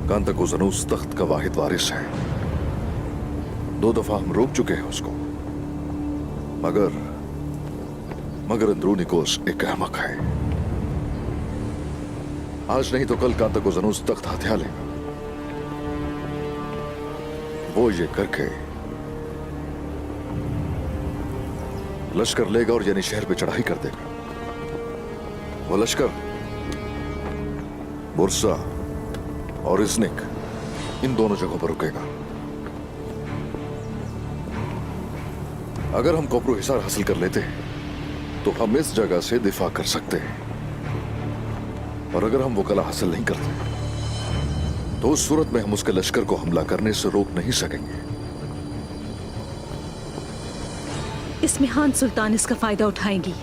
कांता ज़नूस तख्त का वाहिद वारिस है। 2 दफा हम रोक चुके हैं उसको, मगर अंदरूनिकोस एक अहमक है। आज नहीं तो कल कांता ज़नूस तख्त हथिया लेगा। वो ये करके लश्कर लेगा और यानी शहर पे चढ़ाई कर देगा। वो लश्कर बुरसा और इज़निक इन दोनों जगहों पर रुकेगा। अगर हम कोपरू हिसार हासिल कर लेते हैं तो हम इस जगह से दिफा कर सकते हैं, और अगर हम वो कला हासिल नहीं करते तो उस सूरत में हम उसके लश्कर को हमला करने से रोक नहीं सकेंगे। इसमें हान सुल्तान इसका फायदा उठाएंगी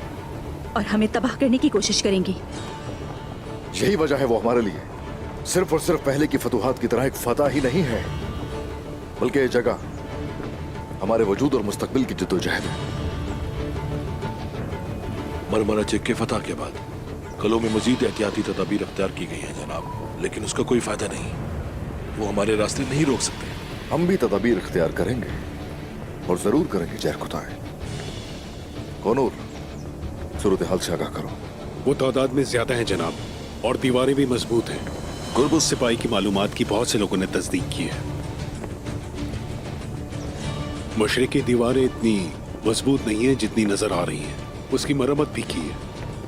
और हमें तबाह करने की कोशिश करेंगी। यही वजह है वो हमारे लिए सिर्फ और सिर्फ पहले की फतूहात की तरह एक फतह ही नहीं है, बल्कि ये जगह हमारे वजूद और मुस्तकबिल की जद्दोजहद है। मरमरा चेक के फतह के बाद कलों में मजीद एहतियाती तदाबीर अख्तियार की गई है जनाब, लेकिन उसका कोई फायदा नहीं। वो हमारे रास्ते नहीं रोक सकते। हम भी तदाबीर इख्तियार करेंगे और जरूर करेंगे। जहर खुदाए कौनूर, सूरत हाल से आगाह करो। वो तादाद में ज्यादा है जनाब, और दीवारें भी मजबूत हैं। गुरबुस सिपाही की मालूमात की बहुत से लोगों ने तस्दीक की है। मशरिक की दीवारें इतनी मजबूत नहीं है जितनी नजर आ रही हैं। उसकी मरम्मत भी की है,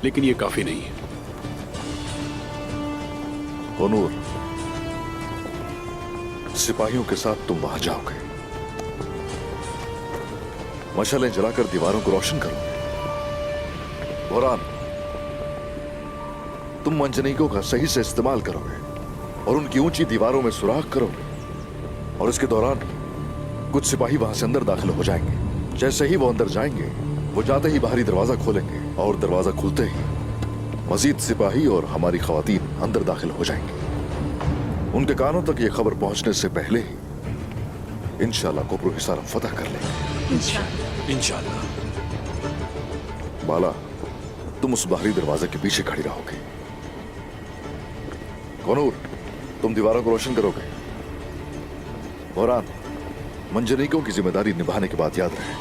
लेकिन ये काफी नहीं है। कौनूर, सिपाहियों के साथ तुम वहां जाओगे, मशालें जलाकर दीवारों को रोशन करोगे। बुरहान, तुम मंजनीकों का सही से इस्तेमाल करोगे और उनकी ऊंची दीवारों में सुराख करोगे, और इसके दौरान कुछ सिपाही वहां से अंदर दाखिल हो जाएंगे। जैसे ही वो अंदर जाएंगे, वो जाते ही बाहरी दरवाजा खोलेंगे, और दरवाजा खुलते ही मजीद सिपाही और हमारी खवातीन अंदर दाखिल हो जाएंगे। उनके कानों तक ये खबर पहुंचने से पहले ही इंशाअल्लाह कोपरू हिसार हम फतह कर लेंगे। इंशाअल्लाह। बाला, तुम उस बाहरी दरवाजे के पीछे खड़ी रहोगे। कौनूर, तुम दीवारों को रोशन करोगे। बुरहान, मंजनीकों की जिम्मेदारी निभाने के बाद याद रहे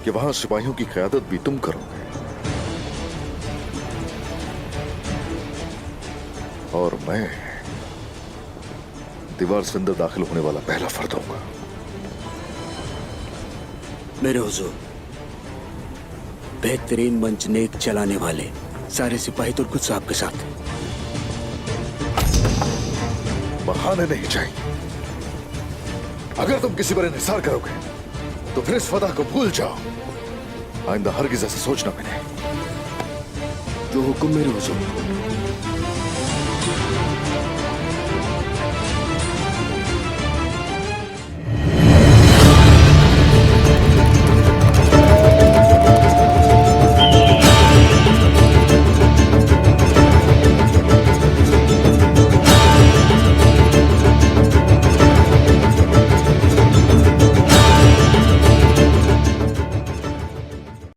कि वहां सिपाहियों की क़यादत भी तुम करोगे, और मैं दीवार से अंदर दाखिल होने वाला पहला फर्द होऊंगा। मेरे हुजूर, बेहतरीन मंजनेक चलाने वाले सारे सिपाही तुर्कुत साहब के साथ। बहाने नहीं चाहिए। अगर तुम किसी पर इंहिसार करोगे तो फिर इस फतह को भूल जाओ। आइंदा हरगिज़ ऐसा सोचना भी नहीं। जो हुक्म मेरे हुजूर।